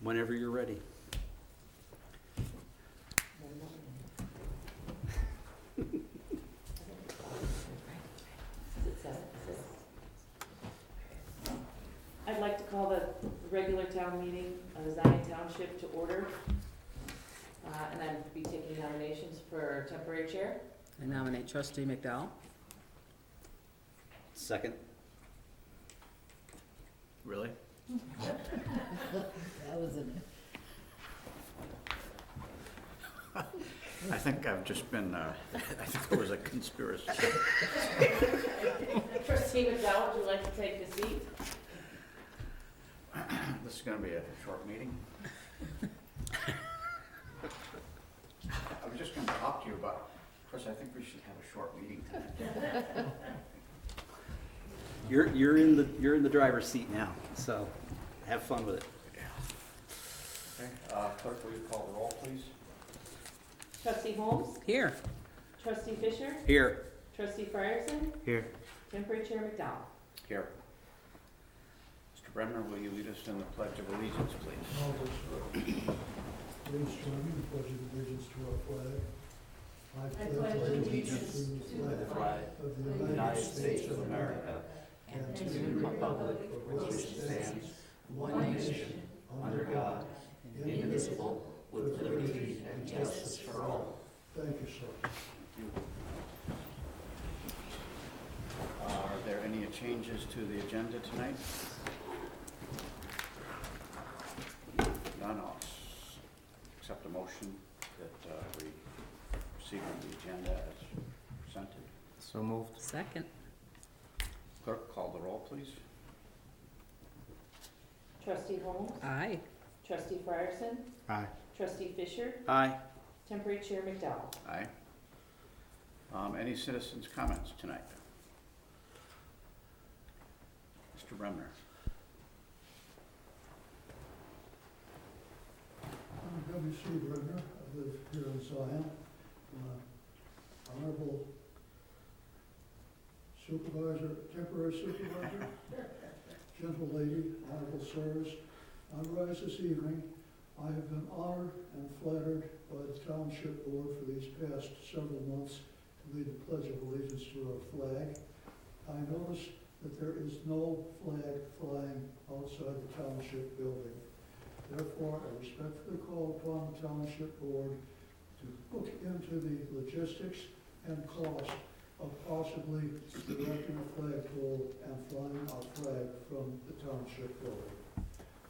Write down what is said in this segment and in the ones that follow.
Whenever you're ready. I'd like to call the regular town meeting of the Zion Township to order. And I'd be taking nominations for temporary chair. I nominate Trustee McDowell. Second. Really? That was an. I think I've just been, I think there was a conspiracy. Trustee McDowell, would you like to take a seat? This is gonna be a short meeting. I was just gonna talk to you about, of course, I think we should have a short meeting tonight. You're in the driver's seat now, so have fun with it. Okay, clerk, will you call the roll, please? Trustee Holmes? Here. Trustee Fisher? Here. Trustee Frierson? Here. Temporary chair McDowell? Here. Mr. Bremner, will you lead us in the Pledge of Allegiance, please? Please join me in the pledge of allegiance to our flag. I pledge allegiance to the flag of the United States of America and to the republic for which it stands, one nation, under God, indivisible, with liberty and justice for all. Thank you, sir. Are there any changes to the agenda tonight? None, I'll accept a motion that we receive on the agenda as presented. So moved. Second. Clerk, call the roll, please. Trustee Holmes? Aye. Trustee Frierson? Aye. Trustee Fisher? Aye. Temporary chair McDowell? Aye. Any citizens' comments tonight? Mr. Bremner. I'm W.C. Brenner. I live here in Zion. Honorable Supervisor, temporary supervisor, gentle lady, honorable sirs, I rise this evening. I have been honored and flattered by the Township Board for these past several months to lead the Pledge of Allegiance to our flag. I notice that there is no flag flying outside the Township building. Therefore, I respectfully call upon the Township Board to look into the logistics and cost of possibly erecting a flagpole and flying our flag from the Township building.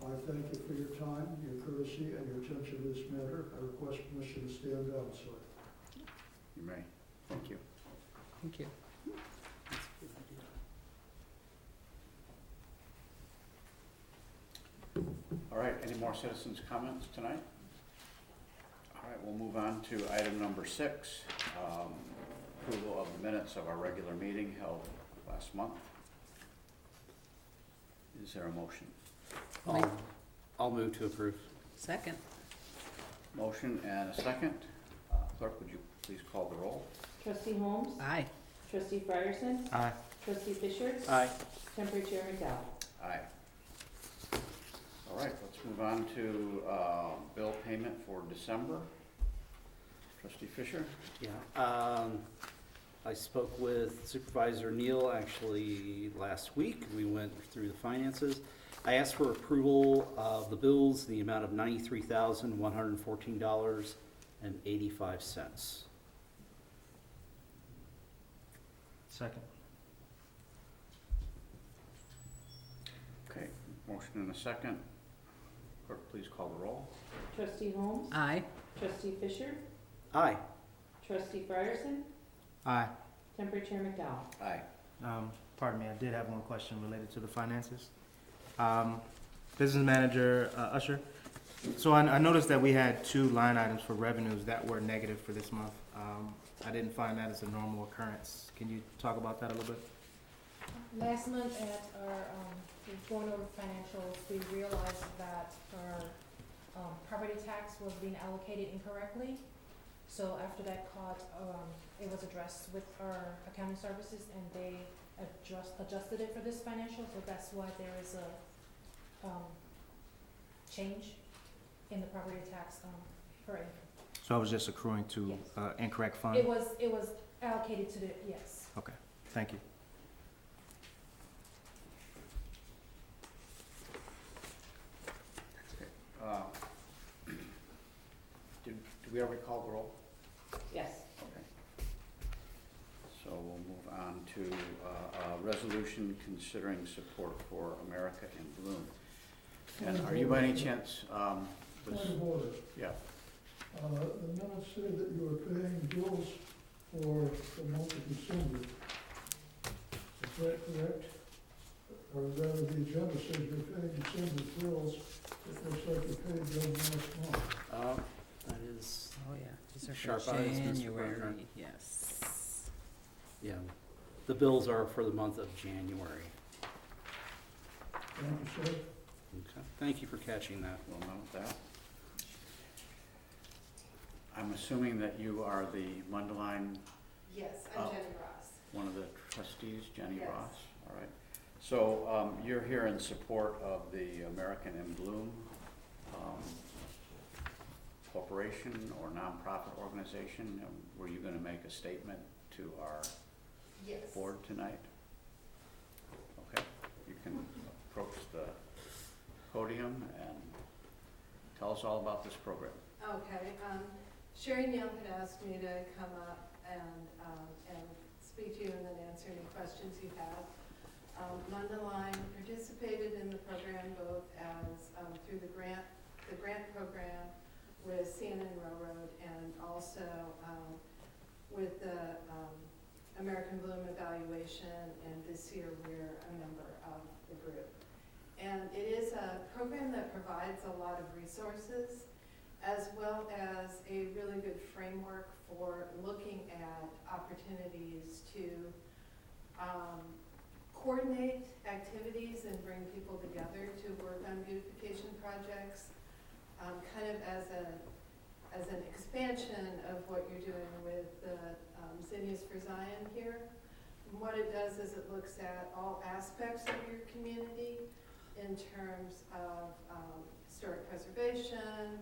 I thank you for your time, your courtesy, and your attention to this matter. I request permission to stand outside. You may. Thank you. Thank you. All right, any more citizens' comments tonight? All right, we'll move on to item number 6, approval of the minutes of our regular meeting held last month. Is there a motion? I'll move to approve. Second. Motion and a second. Clerk, would you please call the roll? Trustee Holmes? Aye. Trustee Frierson? Aye. Trustee Fisher? Aye. Temporary chair McDowell? Aye. All right, let's move on to bill payment for December. Trustee Fisher? Yeah. I spoke with Supervisor Neal actually last week. We went through the finances. I asked for approval of the bills in the amount of $93,114.85. Second. Okay, motion and a second. Clerk, please call the roll. Trustee Holmes? Aye. Trustee Fisher? Aye. Trustee Frierson? Aye. Temporary chair McDowell? Aye. Pardon me, I did have one question related to the finances. Business manager, Usher. So I noticed that we had 2 line items for revenues that were negative for this month. I didn't find that as a normal occurrence. Can you talk about that a little bit? Last month at our, going over financials, we realized that our property tax was being allocated incorrectly. So after that caught, it was addressed with our accounting services and they adjusted it for this financial, so that's why there is a change in the property tax, per acre. So I was just accruing to, Yes. incorrect fund? It was allocated to the, yes. Okay, thank you. Uh, Did we already call the roll? Yes. Okay. So we'll move on to a resolution considering support for America in Bloom. And are you by any chance, Point of order. yeah, The minutes say that you are paying bills for the month of December. Is that correct? Or rather, the agenda says you're paying December bills. It looks like you paid them last month. That is, Oh, yeah. These are Sharp for eyes, Mr. January, Barnhart. yes. yeah, the bills are for the month of January. Thank you, sir. Okay, thank you for catching that. we'll note that. I'm assuming that you are the Mundelein, Yes, Oh. I'm Jenny Ross. one of the trustees, Jenny Yes. Ross? All right. So you're here in support of the American in Bloom corporation or nonprofit organization. Were you going to make a statement to our Yes. board tonight? Okay, you can approach the podium and tell us all about this program. Okay, Sherry Neal had asked me to come up and speak to you and then answer any questions you have. Mundelein participated in the program both as, through the grant program with CNN Railroad and also, with the, American Bloom evaluation, and this year we're a member of the group. And it is a program that provides a lot of resources as well as a really good framework for looking at opportunities to coordinate activities and bring people together to work on beautification projects, kind of as an expansion of what you're doing with the Zinnias for Zion here. And what it does is it looks at all aspects of your community in terms of historic preservation,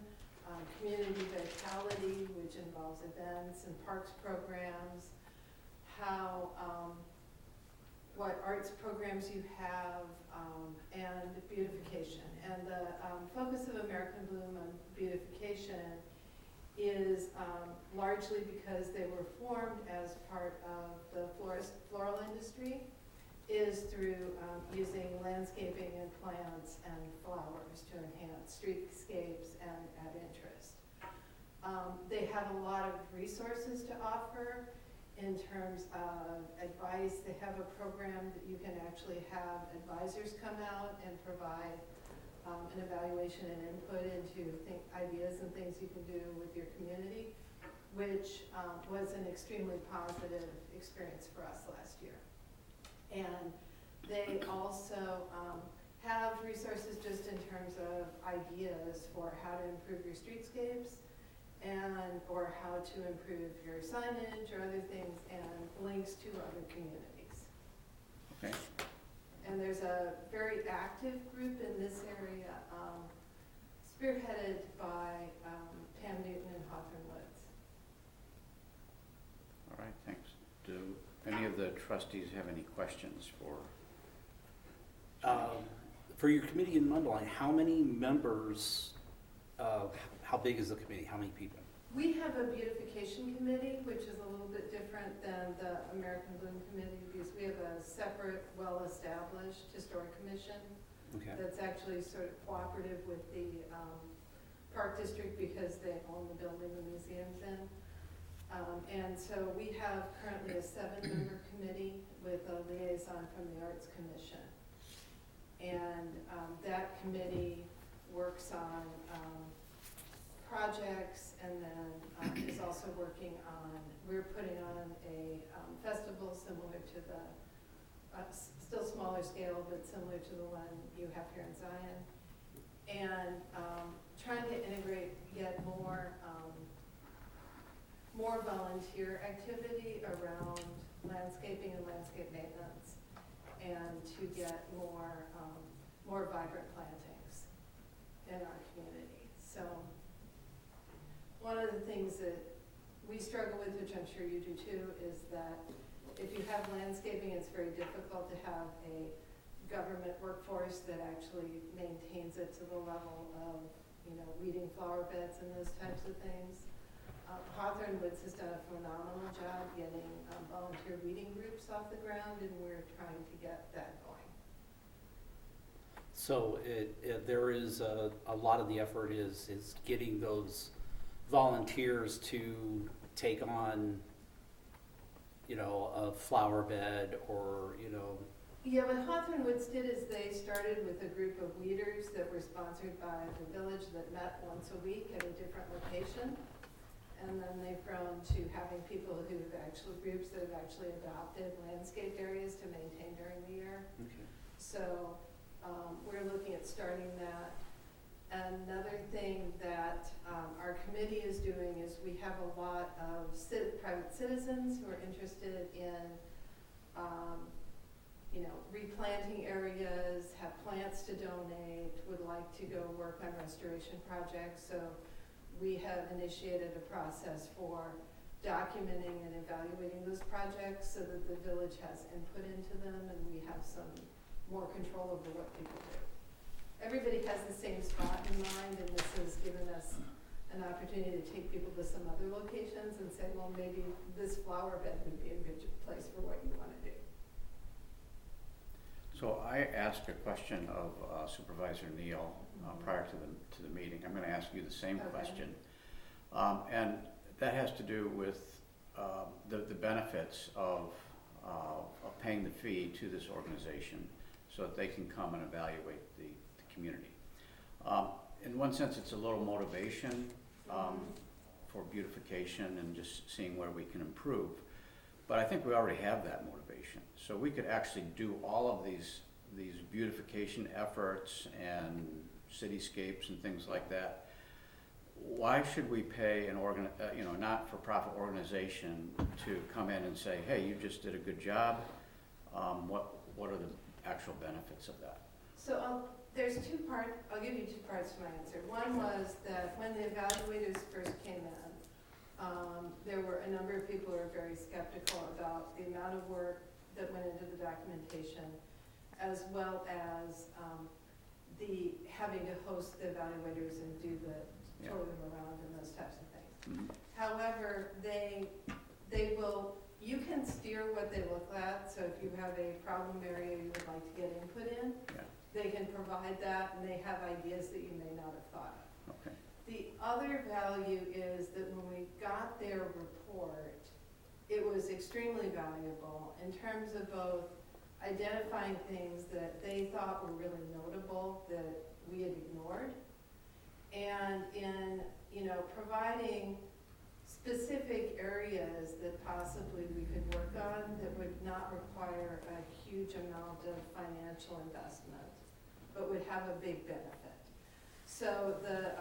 community vitality, which involves events and parks programs, how, what arts programs you have, and beautification. And the focus of American Bloom on beautification is largely because they were formed as part of the floral industry, is through using landscaping and plants and flowers to enhance streetscapes and add interest. They have a lot of resources to offer in terms of advice. They have a program that you can actually have advisors come out and provide an evaluation and input into ideas and things you can do with your community, which was an extremely positive experience for us last year. And they also have resources just in terms of ideas for how to improve your streetscapes or how to improve your signage or other things, and links to other communities. Okay. And there's a very active group in this area, spearheaded by Pam Newton and Hawthorne Woods. All right, thanks. Do any of the trustees have any questions for? For your committee in Mundelein, how many members, how big is the committee? How many people? We have a beautification committee, which is a little bit different than the American Bloom Committee, because we have a separate, well-established historic commission Okay. that's actually sort of cooperative with the Park District because they own the building the museum's in. And so we have currently a 7-member committee with a liaison from the Arts Commission. And that committee works on projects, and then is also working on, we're putting on a festival similar to the, still smaller scale, but similar to the one you have here in Zion. And trying to integrate yet more volunteer activity around landscaping and landscape maintenance, and to get more vibrant plantings in our community. So So one of the things that we struggle with, which I'm sure you do too, is that if you have landscaping, it's very difficult to have a government workforce that actually maintains it to the level of, you know, weeding flower beds and those types of things. Hawthorne Woods has done a phenomenal job getting volunteer weeding groups off the ground, and we're trying to get that going. So there is a lot of the effort is getting those volunteers to take on, you know, a flower bed or, you know. Yeah, what Hawthorne Woods did is they started with a group of weeders that were sponsored by the village that met once a week at a different location. And then they've grown to having people who've actually, groups that have actually adopted landscape areas to maintain during the year. Okay. So we're looking at starting that. Another thing that our committee is doing is we have a lot of private citizens who are interested in, you know, replanting areas, have plants to donate, would like to go work on restoration projects. So we have initiated a process for documenting and evaluating those projects so that the village has input into them and we have some more control over what people do. Everybody has the same spot in mind, and this has given us an opportunity to take people to some other locations and say, well, maybe this flower bed would be a good place for what you want to do. So I asked a question of Supervisor Neal prior to the meeting. I'm going to ask you the same question. And that has to do with the benefits of paying the fee to this organization so that they can come and evaluate the community. In one sense, it's a little motivation for beautification and just seeing where we can improve. But I think we already have that motivation. So we could actually do all of these beautification efforts and cityscapes and things like that. Why should we pay an not-for-profit organization to come in and say, hey, you just did a good job? What are the actual benefits of that? So there's two parts, I'll give you two parts to my answer. One was that when the evaluators first came in, there were a number of people who were very skeptical about the amount of work that went into the documentation, as well as the having to host the evaluators and do the tour them around and those types of things. Mm-hmm. However, they will, you can steer what they look at. So if you have a problem area you would like to get input in, they can provide that, and they have ideas that you may not have thought of. Okay. The other value is that when we got their report, it was extremely valuable in terms of both identifying things that they thought were really notable that we had ignored, and in, you know, providing specific areas that possibly we could work on that would not require a huge amount of financial investment, but would have a big benefit. So the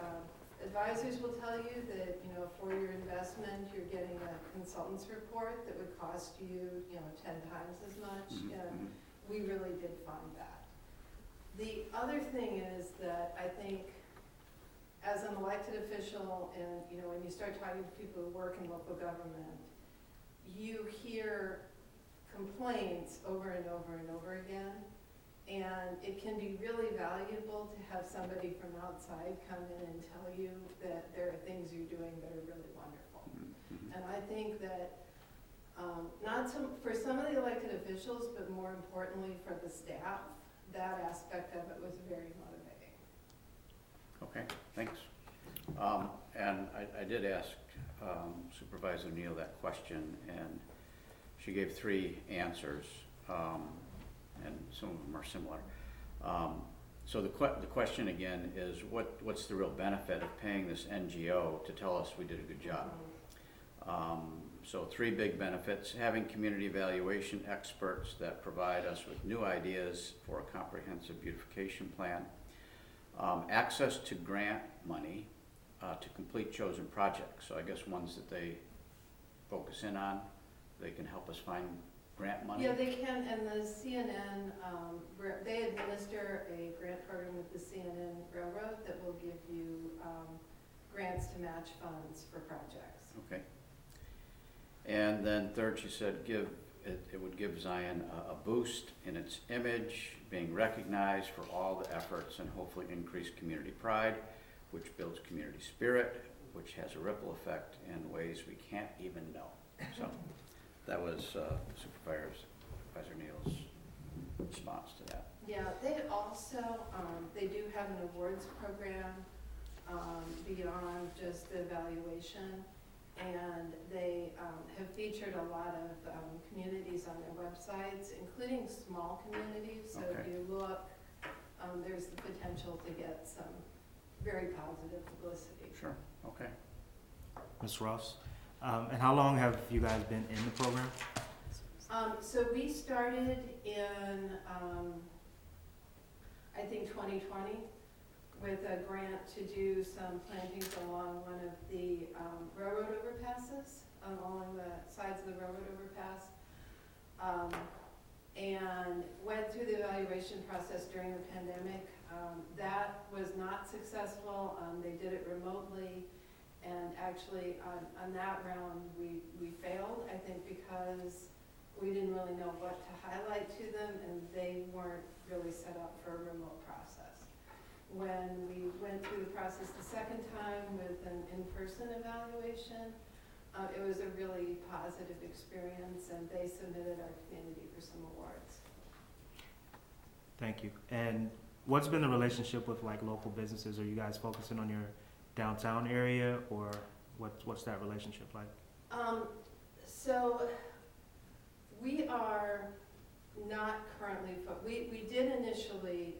advisors will tell you that, you know, for your investment, you're getting a consultant's report that would cost you, you know, 10 times as much. And we really did find that. The other thing is that I think as an elected official, and, you know, when you start talking to people who work in local government, you hear complaints over and over and over again. And it can be really valuable to have somebody from outside come in and tell you that there are things you're doing that are really wonderful. Mm-hmm. And I think that for some of the elected officials, but more importantly for the staff, that aspect of it was very motivating. Okay, thanks. And I did ask Supervisor Neal that question, and she gave 3 answers. And some of them are similar. So the question again is, what's the real benefit of paying this NGO to tell us we did a good job? So 3 big benefits: having community evaluation experts that provide us with new ideas for a comprehensive beautification plan, access to grant money to complete chosen projects. So I guess ones that they focus in on, they can help us find grant money? Yeah, they can, and the CNN, they administer a grant program with the CNN Railroad that will give you grants to match funds for projects. Okay. And then third, she said it would give Zion a boost in its image, being recognized for all the efforts and hopefully increase community pride, which builds community spirit, which has a ripple effect in ways we can't even know. So that was Supervisor Neal's response to that. Yeah, they also, they do have an awards program beyond just the evaluation. And they have featured a lot of communities on their websites, including small communities. So if Okay. you look, there's the potential to get some very positive publicity. Sure, okay. Ms. Ross, and how long have you guys been in the program? So we started in, I think 2020, with a grant to do some plantings along one of the railroad overpasses, along the sides of the railroad overpass. And went through the evaluation process during the pandemic. That was not successful. They did it remotely. And actually on that round, we failed, I think, because we didn't really know what to highlight to them, and they weren't really set up for a remote process. When we went through the process the second time with an in-person evaluation, it was a really positive experience, and they submitted our community for some awards. Thank you. And what's been the relationship with like local businesses? Are you guys focusing on your downtown area, or what's that relationship like? So we are not currently, we did initially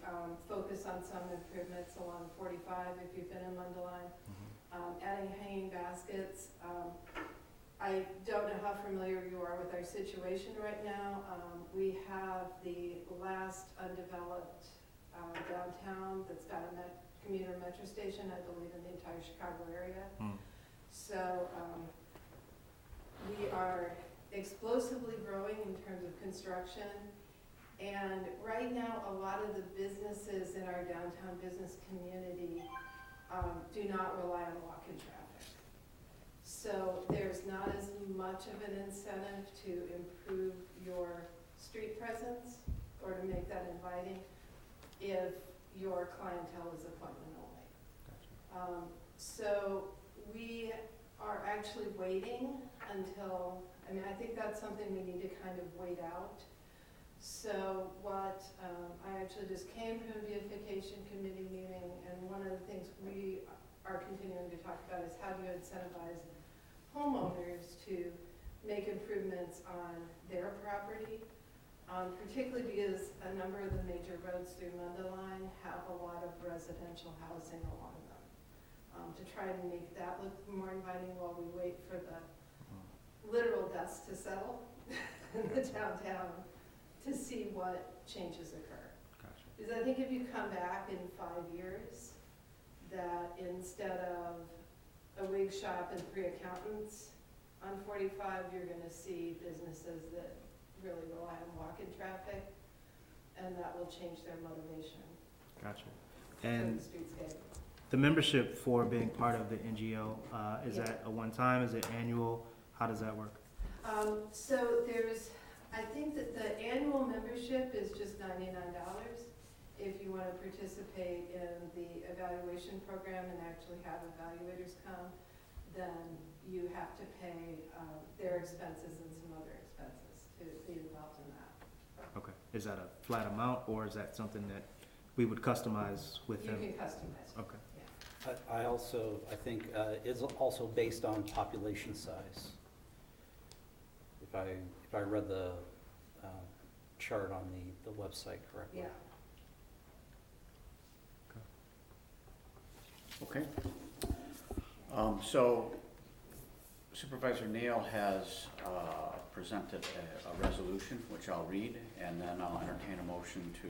focus on some improvements along 45, if you've been in Mundelein, adding hanging baskets. I don't know how familiar you are with our situation right now. We have the last undeveloped downtown that's got a commuter metro station, I believe, in the entire Chicago area. So we are explosively growing in terms of construction. And right now, a lot of the businesses in our downtown business community do not rely on walk-in traffic. So there's not as much of an incentive to improve your street presence or to make that inviting if your clientele is appointment only. So we are actually waiting until, I think that's something we need to kind of wait out. So what, I actually just came from a beautification committee meeting, and one of the things we are continuing to talk about is how do you incentivize homeowners to make improvements on their property, particularly because a number of the major roads through Mundelein have a lot of residential housing along them. To try to make that look more inviting while we wait for the literal dust to settle in the downtown to see what changes occur. Gotcha. Because I think if you come back in 5 years, that instead of a wig shop and 3 accountants on 45, you're going to see businesses that really rely on walk-in traffic, and that will change their motivation Gotcha. for And the streetscape. the membership for being part of the NGO, is Yeah. that a one-time? Is it annual? How does that work? So there's, I think that the annual membership is just $99 if you want to participate in the evaluation program and actually have evaluators come. Then you have to pay their expenses and some other expenses to be involved in that. Okay. Is that a flat amount, or is that something that we would customize with You them? can customize it. Okay. I think is also based on population size. If I read the chart on the website correctly. Yeah. Okay. So Supervisor Neal has presented a resolution, which I'll read, and then I'll entertain a motion to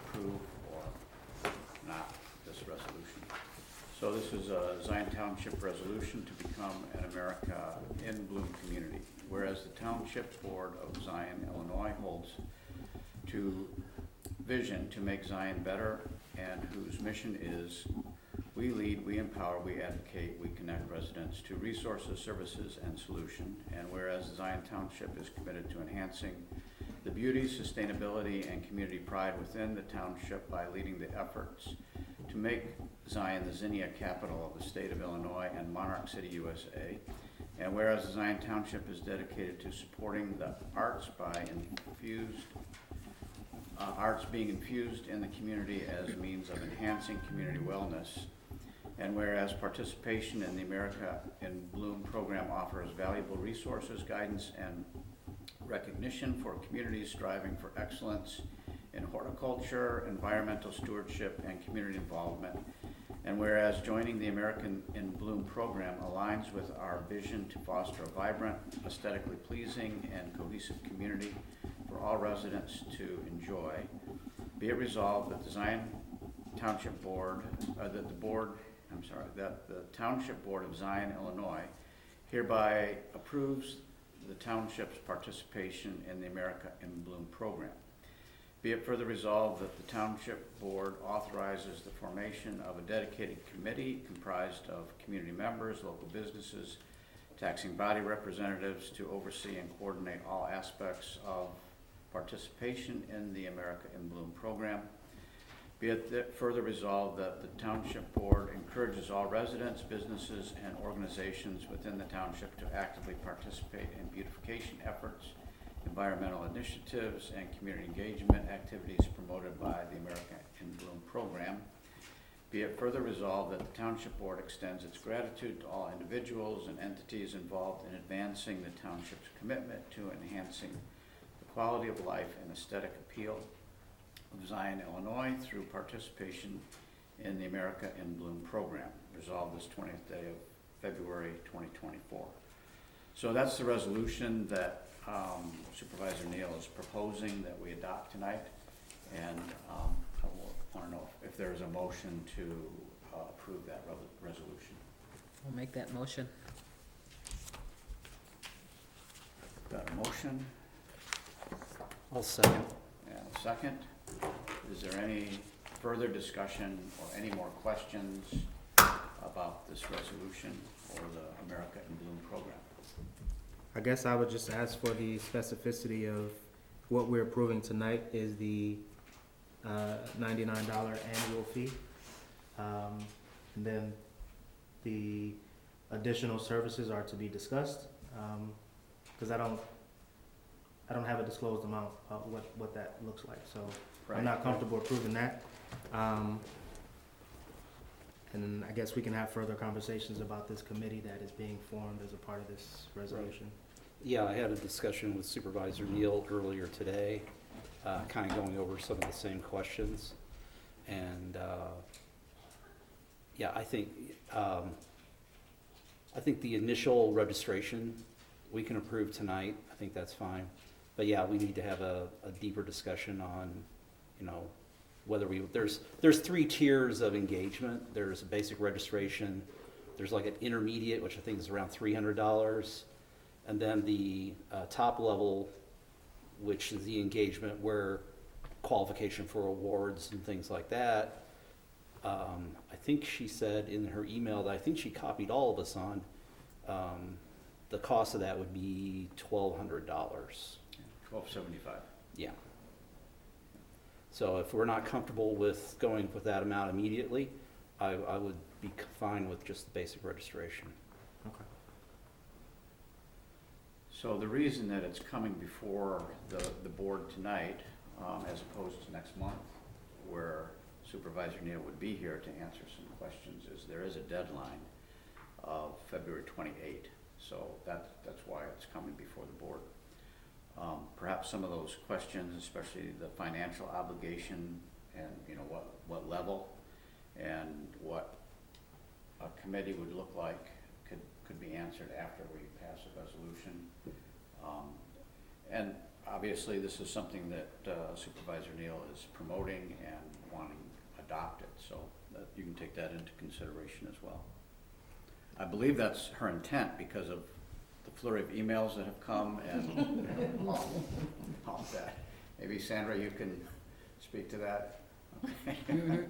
approve or not this resolution. So this is a Zion Township resolution to become an America in Bloom community. Whereas the Township Board of Zion, Illinois holds to vision to make Zion better, and whose mission is We lead, we empower, we advocate, we connect residents to resources, services, and solution. And whereas Zion Township is committed to enhancing the beauty, sustainability, and community pride within the township by leading the efforts to make Zion the zinnia capital of the state of Illinois and Monarch City, USA. And whereas Zion Township is dedicated to supporting the arts by arts being infused in the community as a means of enhancing community wellness. And whereas participation in the America in Bloom program offers valuable resources, guidance, and recognition for communities striving for excellence in horticulture, environmental stewardship, and community involvement. And whereas joining the American in Bloom program aligns with our vision to foster a vibrant, aesthetically pleasing, and cohesive community for all residents to enjoy, be it resolved that the Zion Township Board, that the Township Board of Zion, Illinois hereby approves the township's participation in the America in Bloom program. Be it further resolved that the Township Board authorizes the formation of a dedicated committee comprised of community members, local businesses, taxing body representatives to oversee and coordinate all aspects of participation in the America in Bloom program. Be it further resolved that the Township Board encourages all residents, businesses, and organizations within the township to actively participate in beautification efforts, environmental initiatives, and community engagement activities promoted by the America in Bloom program. Be it further resolved that the Township Board extends its gratitude to all individuals and entities involved in advancing the township's commitment to enhancing the quality of life and aesthetic appeal of Zion, Illinois through participation in the America in Bloom program. Resolved this 20th day of February 2024. So that's the resolution that Supervisor Neal is proposing that we adopt tonight. And I want to know if there is a motion to approve that resolution. We'll make that motion. Got a motion I'll second. and a second. Is there any further discussion or any more questions about this resolution or the America in Bloom program? I guess I would just ask for the specificity of what we're approving tonight is the $99 annual fee. And then the additional services are to be discussed, because I don't have a disclosed amount of what that looks like, so Right. I'm not comfortable approving that. And then I guess we can have further conversations about this committee that is being formed as a part of this resolution. Yeah, I had a discussion with Supervisor Neal earlier today, kind of going over some of the same questions. And, yeah, I think the initial registration we can approve tonight. I think that's fine. But yeah, we need to have a deeper discussion on, you know, whether there's 3 tiers of engagement. There's a basic registration, there's like an intermediate, which I think is around $300, and then the top level, which is the engagement where qualification for awards and things like that. I think she said in her email that I think she copied all of us on, the cost of that would be $1,200. $1,275. Yeah. So if we're not comfortable with going with that amount immediately, I would be fine with just the basic registration. Okay. So the reason that it's coming before the board tonight, as opposed to next month, where Supervisor Neal would be here to answer some questions, is there is a deadline of February 28th. So that's why it's coming before the board. Perhaps some of those questions, especially the financial obligation and, you know, what level and what a committee would look like could be answered after we pass a resolution. And obviously this is something that Supervisor Neal is promoting and wanting adopted, so that you can take that into consideration as well. I believe that's her intent because of the flurry of emails that have come and all of that. Maybe Sandra, you can speak to that. Okay.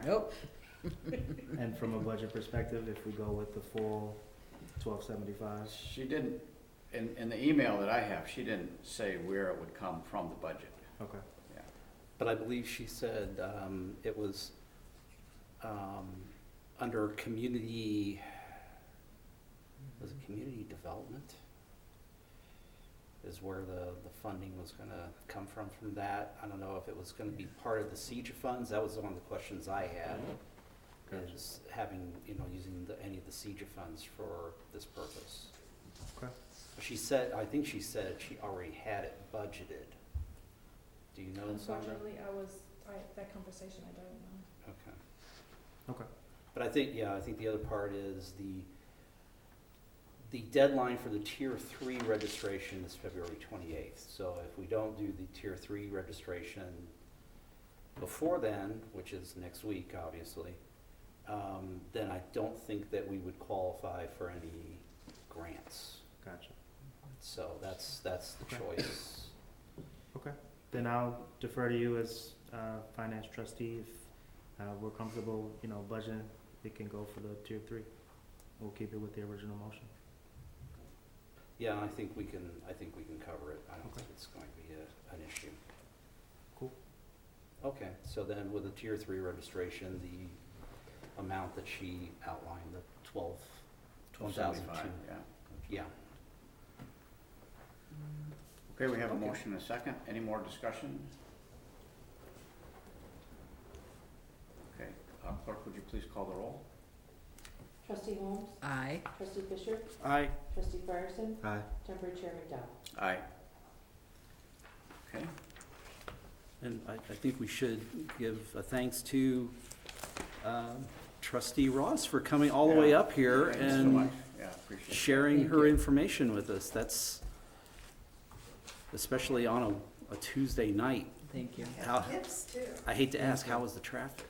Nope. And from a budget perspective, if we go with the full 1275? She didn't, in the email that I have, she didn't say where it would come from the budget. Okay. Yeah. But I believe she said it was under community, was it community development? Is where the funding was gonna come from that. I don't know if it was gonna be part of the siege funds. That was one of the questions I had. Gotcha. Is having, using any of the siege funds for this purpose. Okay. She said, I think she said she already had it budgeted. Do you know, Sandra? Unfortunately, that conversation, I don't know. Okay. Okay. But I think the other part is the deadline for the Tier 3 registration is February 28th. So if we don't do the Tier 3 registration before then, which is next week, obviously, then I don't think that we would qualify for any grants. Gotcha. So that's the Okay. choice. Okay. Then I'll defer to you as finance trustee. If we're comfortable, budgeting, we can go for the tier 3. We'll keep it with the original motion. Yeah, I think we can cover it. I don't Okay. think it's going to be an issue. Cool. Okay, so then with the Tier 3 registration, the amount that she outlined, the 1275, yeah. Yeah. Okay, we have a Okay. motion and a second. Any more discussion? Okay, clerk, would you please call the roll? Trustee Holmes, Aye. trustee Fisher, Aye. trustee Ryerson, Aye. temporary chair McDowell. Aye. Okay, And I think we should give a thanks to trustee Ross for coming all the way Yeah. up here thanks so and much. Yeah, appreciate it. sharing Thank her you. information with us. That's, especially on a Tuesday night. Thank you. How, Gifts too. I hate to ask, how was the traffic?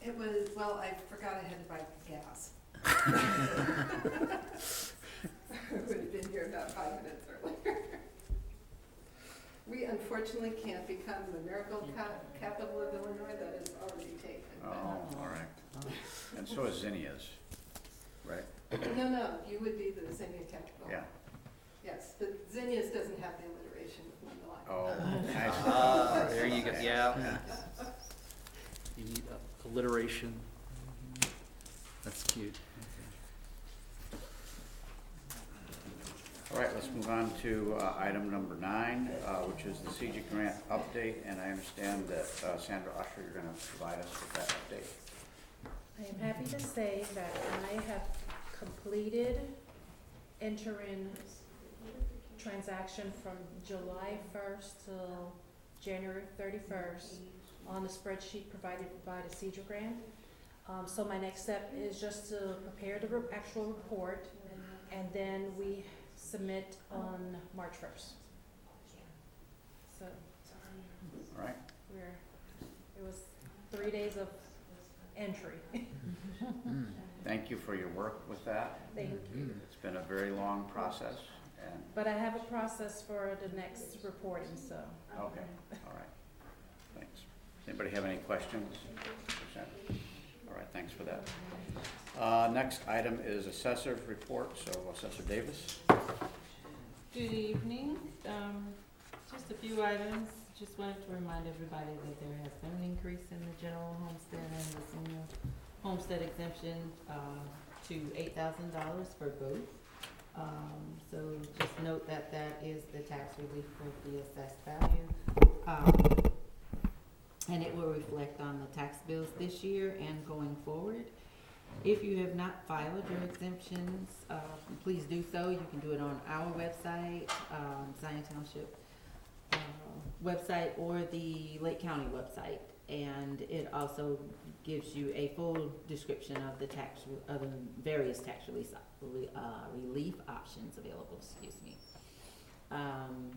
It was, well, I forgot I had to buy gas. Would have been here about 5 minutes earlier. We unfortunately can't become the miracle capital of Illinois, that is already taken. Oh, all right. And so is Zinnia's, right? No, you would be the Zinnia capital. Yeah. Yes, but Zinnia's doesn't have the alliteration with Mundelein. Oh, nice. Ah, there you go, yeah. You need alliteration. That's cute. All right, let's move on to item number 9, which is the CG grant update. And I understand that Sandra Usher, you're going to provide us with that update. I am happy to say that I have completed entering transaction from July 1st till January 31st on the spreadsheet provided by the Cedar Grant. So my next step is just to prepare the actual report, and then we submit on March 1st. So All right. it was 3 days of entry. Thank you for your work with that. Thank you. It's been a very long process. And But I have a process for the next reporting, so. okay, all right. Thanks. Anybody have any questions? All right, thanks for that. Next item is assessor's report, so Assessor Davis. Good evening. Just a few items. Just wanted to remind everybody that there has been an increase in the general homestead and the senior homestead exemption to $8,000 for both. So just note that that is the tax relief for the assessed value. And it will reflect on the tax bills this year and going forward. If you have not filed your exemptions, please do so. You can do it on our website, Zion Township website, or the Lake County website. And it also gives you a full description of the various tax relief options available,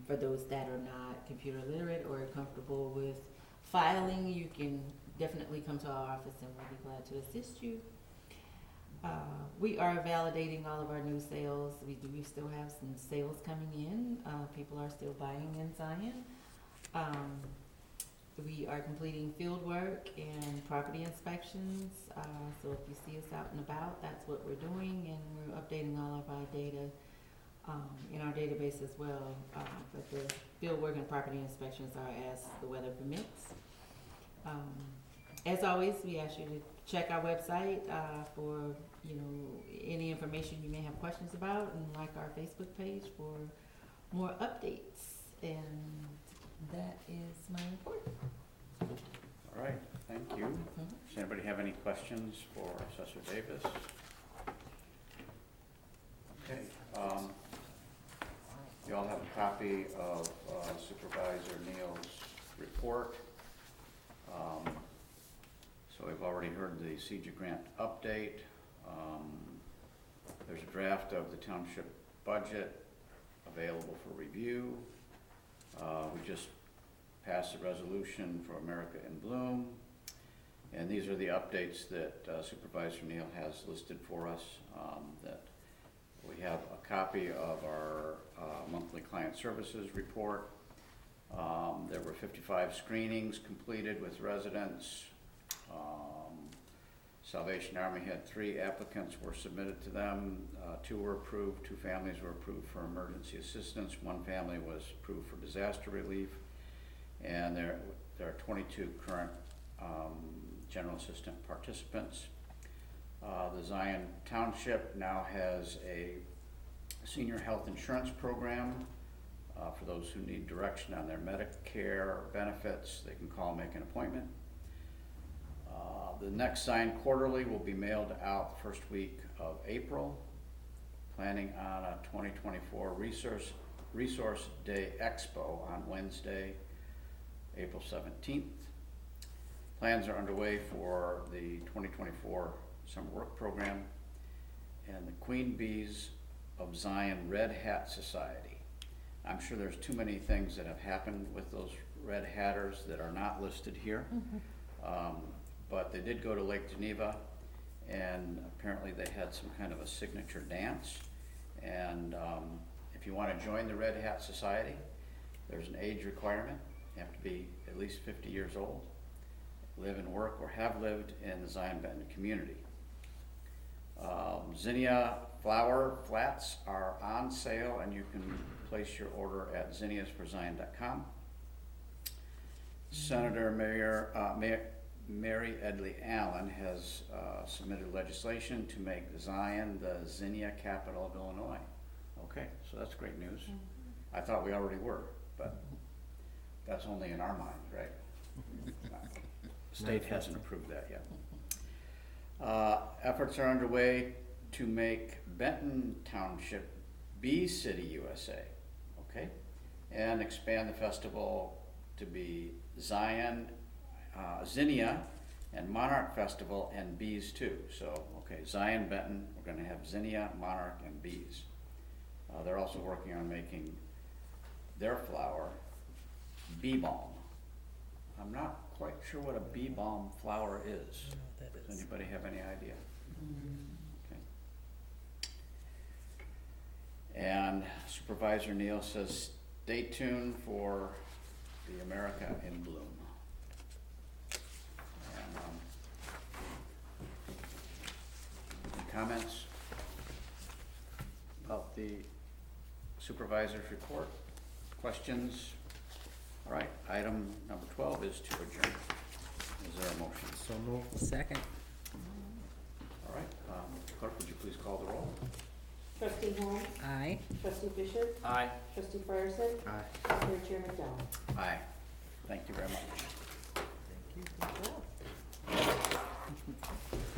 for those that are not computer literate or comfortable with filing, you can definitely come to our office and we'll be glad to assist you. We are validating all of our new sales. We still have some sales coming in. People are still buying in Zion. we are completing field work and property inspections. So if you see us out and about, that's what we're doing, and we're updating all of our data in our database as well. But the field work and property inspections are as the weather permits. As always, we ask you to check our website for any information you may have questions about, and like our Facebook page for more updates. And that is my report. All right, thank you. Does anybody have any questions for Assessor Davis? Okay, you all have a copy of Supervisor Neal's report. So we've already heard the CEJA grant update. There's a draft of the township budget available for review. We just passed a resolution for America in Bloom. And these are the updates that Supervisor Neal has listed for us. That we have a copy of our monthly client services report. There were 55 screenings completed with residents. Salvation Army had 3 applicants were submitted to them. 2 were approved, 2 families were approved for emergency assistance, 1 family was approved for disaster relief, and there are 22 current general assistant participants. The Zion Township now has a senior health insurance program. For those who need direction on their Medicare benefits, they can call and make an appointment. The next Zion Quarterly will be mailed out the first week of April. Planning on a 2024 Resource Day Expo on Wednesday, April 17th. Plans are underway for the 2024 Summer Work Program and the Queen Bees of Zion Red Hat Society. I'm sure there's too many things that have happened with those Red Hatters that are not listed here. But they did go to Lake Geneva, and apparently they had some kind of a signature dance. And if you want to join the Red Hat Society, there's an age requirement. You have to be at least 50 years old, live and work or have lived in the Zion Benton community. Zinnia flower flats are on sale, and you can place your order at zinniasforzion.com. Senator Mary Edley Allen has submitted legislation to make Zion the Zinnia capital of Illinois. Okay, so that's great news. I thought we already were, but that's only in our minds, right? State hasn't approved that yet. Efforts are underway to make Benton Township Bee City, USA, okay? And expand the festival to be Zion, Zinnia, and Monarch Festival and Bees too. So, okay, Zion, Benton, we're gonna have Zinnia, Monarch, and Bees. They're also working on making their flower bee balm. I'm not quite sure what a bee balm flower is. Does anybody have any idea? Okay. And Supervisor Neal says, stay tuned for the America in Bloom. And, any comments about the supervisor's report? Questions? All right, item number 12 is to adjourn. Is there a motion? So moved. Second. All right, clerk, would you please call the roll? Trustee Holmes, Aye. trustee Bishop, Aye. trustee Fryerson, Aye. Chair Chair McDowell. Aye. Thank you very much.